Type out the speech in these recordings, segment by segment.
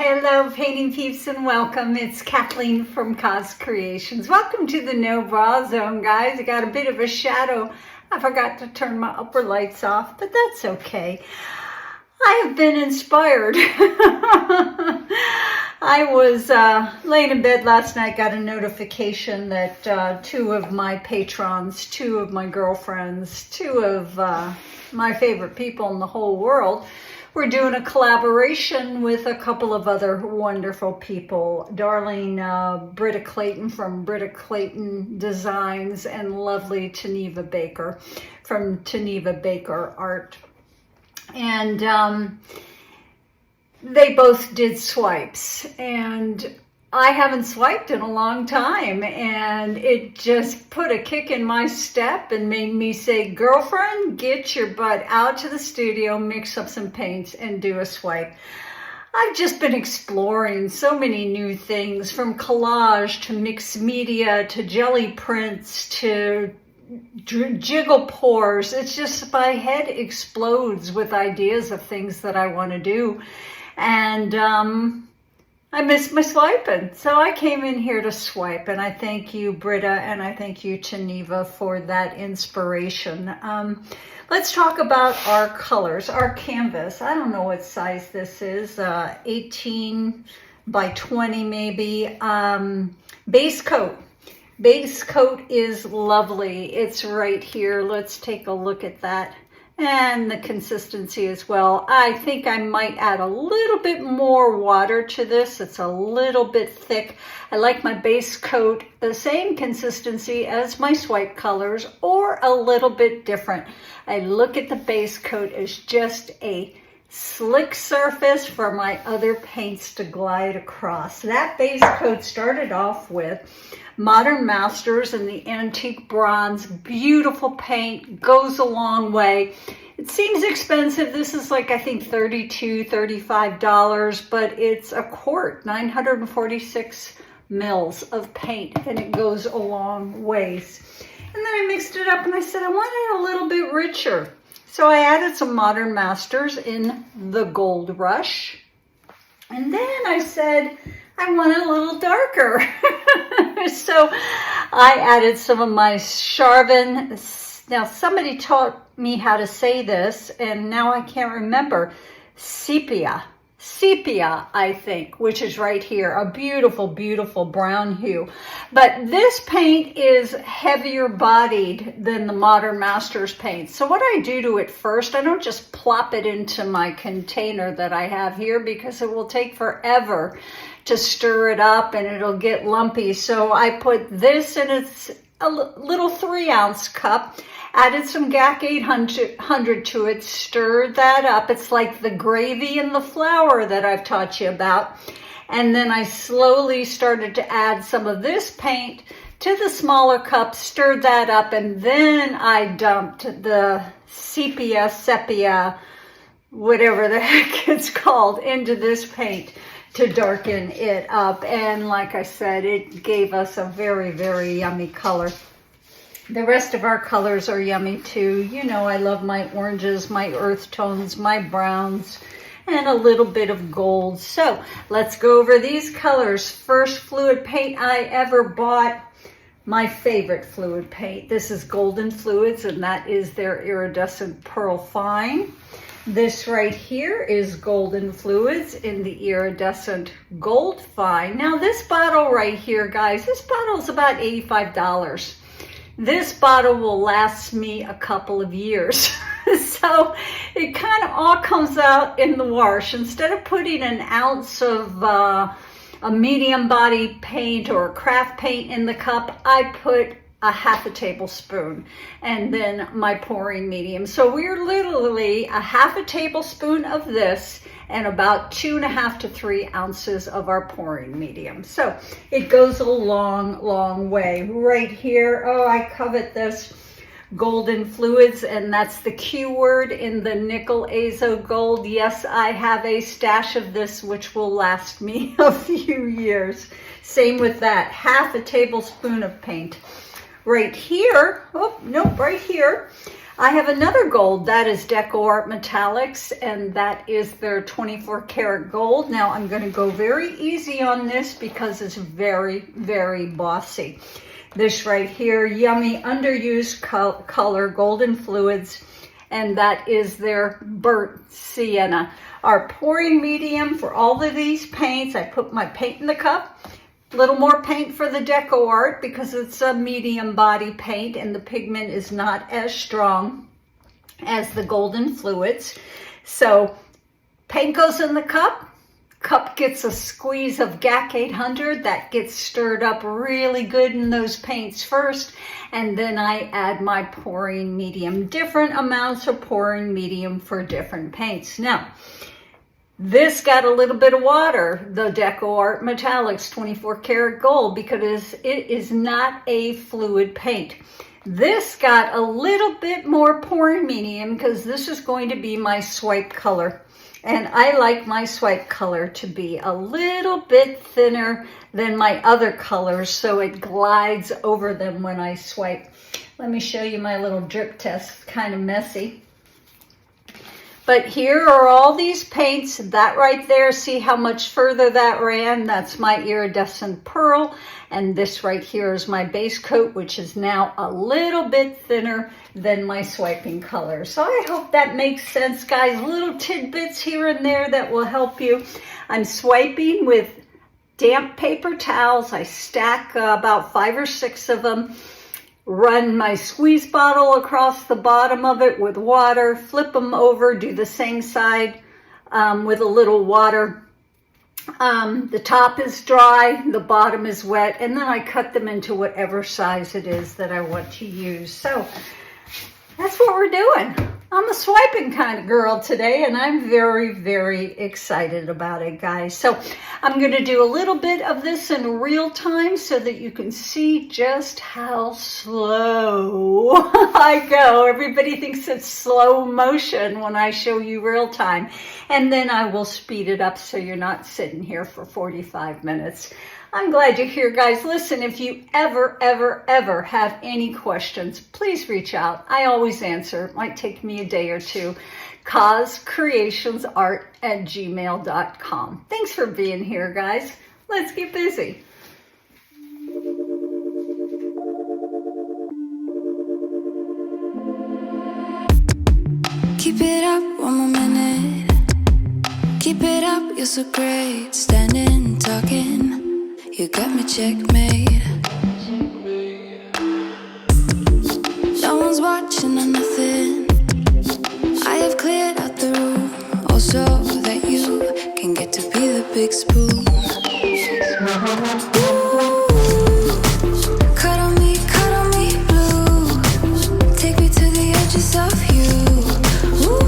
Hello painting peeps and welcome. It's Kathleen from Creations. Welcome to the no bra zone, guys. I got a bit of a shadow. I forgot to turn my upper lights off, but that's okay. I have been inspired. I was laying in bed last night, got a notification that two of my patrons, two of my girlfriends, two of my favorite people in the whole world, we're doing a collaboration with a couple of other wonderful people. Darling Britta Clayton from Britta Clayton Designs and lovely Taneva Baker from Taneva Baker Art. And they both did swipes, and I haven't swiped in a long time, and it just put a kick in my step and made me say, girlfriend, get your butt out to the studio, mix up some paints and do a swipe. I've just been exploring so many new things, from collage to mixed media to jelly prints to jiggle pours. It's just my head explodes with ideas of things that I want to do. And I missed my swiping, so I came in here to swipe, and I thank you, Britta, and I thank you, Taneva, for that inspiration. Let's talk about our colors, our canvas. I don't know what size this is, 18 by 20 maybe. Base coat. Base coat is lovely. It's right here. Let's take a look at that. And the consistency as well. I think I might add a little bit more water to this. It's a little bit thick. I like my base coat the same consistency as my swipe colors, or a little bit different. I look at the base coat as just a slick surface for my other paints to glide across. That base coat started off with Modern Masters in the antique bronze. Beautiful paint, goes a long way. It seems expensive. This is like, I think $32, $35, but it's a quart, 946 mils of paint, and it goes a long ways. And then I mixed it up and I said I want it a little bit richer. So I added some Modern Masters in the Gold Rush. And then I said, I want it a little darker. So I added some of my Charvin. Now somebody taught me how to say this, and now I can't remember. Sepia, I think, which is right here. A beautiful, beautiful brown hue. But this paint is heavier bodied than the Modern Masters paint. So what I do to it first, I don't just plop it into my container that I have here, because it will take forever to stir it up and it'll get lumpy. So I put this in its a little 3-ounce cup, added some GAC 800 to it, stirred that up. It's like the gravy in the flour that I've taught you about. And then I slowly started to add some of this paint to the smaller cup, stirred that up, and then I dumped the sepia, whatever the heck it's called, into this paint to darken it up. And like I said, it gave us a very, very yummy color. The rest of our colors are yummy too. You know, I love my oranges, my earth tones, my browns, and a little bit of gold. So let's go over these colors. First fluid paint I ever bought, my favorite fluid paint. This is Golden Fluids, and that is their iridescent pearl fine. This right here is Golden Fluids in the iridescent gold fine. Now this bottle right here, guys, this bottle is about $85. This bottle will last me a couple of years. So it kind of all comes out in the wash. Instead of putting an ounce of a medium body paint or a craft paint in the cup, I put a half a tablespoon and then my pouring medium. So we're literally a half a tablespoon of this and about 2.5 to 3 ounces of our pouring medium. So it goes a long, long way. Right here, oh, I covet this Golden Fluids, and that's the Q word in the nickel azo gold. Yes, I have a stash of this which will last me a few years. Same with that, half a tablespoon of paint. Right here, oh, nope, right here, I have another gold, that is DecoArt Metallics, and that is their 24 karat gold. Now I'm going to go very easy on this because it's very, very bossy. This right here, Yummy Underused Color Golden Fluids, and that is their Burnt Sienna. Our pouring medium for all of these paints, I put my paint in the cup. A little more paint for the DecoArt because it's a medium body paint and the pigment is not as strong as the golden fluids. So paint goes in the cup. Cup gets a squeeze of GAC 800 that gets stirred up really good in those paints first, and then I add my pouring medium, different amounts of pouring medium for different paints. Now, this got a little bit of water, the DecoArt Metallics 24 karat gold, because it is not a fluid paint. This got a little bit more pouring medium because this is going to be my swipe color. And I like my swipe color to be a little bit thinner than my other colors so it glides over them when I swipe. Let me show you my little drip test, it's kind of messy. But here are all these paints, that right there, see how much further that ran? That's my iridescent pearl. And this right here is my base coat, which is now a little bit thinner than my swiping color. So I hope that makes sense, guys. Little tidbits here and there that will help you. I'm swiping with damp paper towels. I stack about 5 or 6 of them. Run my squeeze bottle across the bottom of it with water, flip them over, do the same side with a little water. The top is dry, the bottom is wet, and then I cut them into whatever size it is that I want to use. So that's what we're doing. I'm a swiping kind of girl today, and I'm very, very excited about it, guys. So I'm going to do a little bit of this in real time so that you can see just how slow I go. Everybody thinks it's slow motion when I show you real time, and then I will speed it up so you're not sitting here for 45 minutes. I'm glad you're here, guys. Listen, if you ever have any questions, please reach out. I always answer. It might take me a day or two. cozcreationsart@gmail.com. Thanks for being here, guys. Let's get busy. Keep it up one more minute. Keep it up, you're so great. Standing, talking. You got me checkmate. No one's watching or nothing. I have cleared out the room, also that you can get to be the big spoon. Ooh, cut on me blue. Take me to the edges of you. Ooh.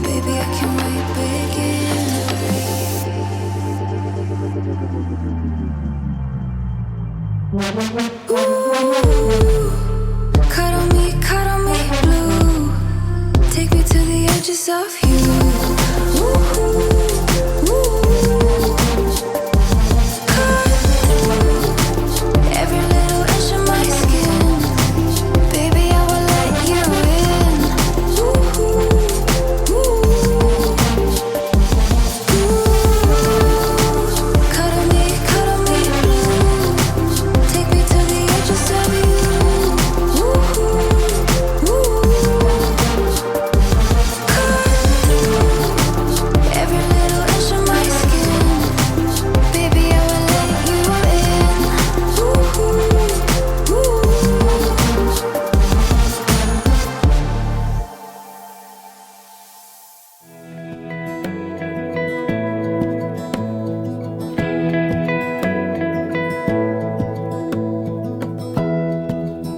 Baby, I can't wait, begin. Cuddle me blue. Take me to the edges of you. Every little inch of my skin, baby, I will let you in. Cuddle me blue. Take me to the edges of you. Every little inch of my skin, baby, I will let you in.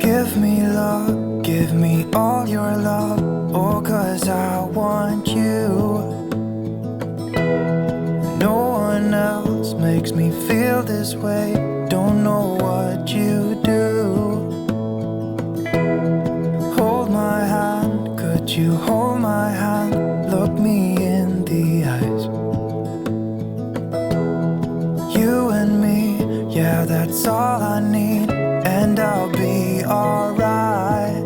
Give me love, give me all your love, oh, 'cause I want you. No one else makes me feel this way, don't know what you do. Hold my hand, could you hold my hand, look me in the eyes. You and me, yeah, that's all I need, and I'll be alright.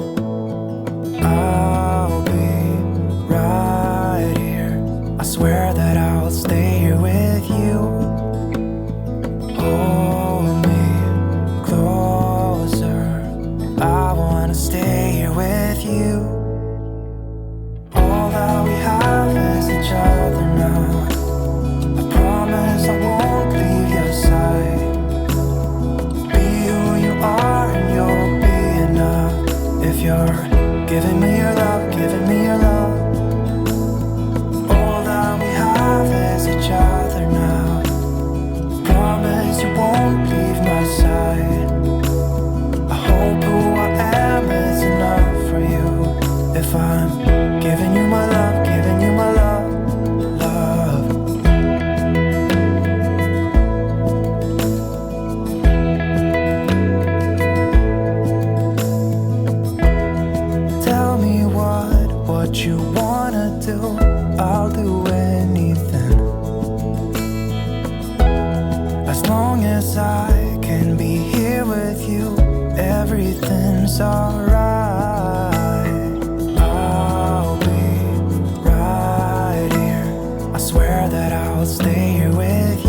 I'll be right here. I swear that I'll stay here with you. Hold me closer. I wanna stay here with you. All that we have is each other now. I promise I won't leave your side. Be who you are and you'll be enough. If you're giving me your love, giving me your love. All that we have is each other now. Promise you won't leave my side. I hope who I am is enough for you. If I'm giving you my love, giving you my love, love. Tell me what you wanna do, I'll do anything. As long as I can be here with you, everything's alright. I'll be right here. I swear that I'll stay here with you.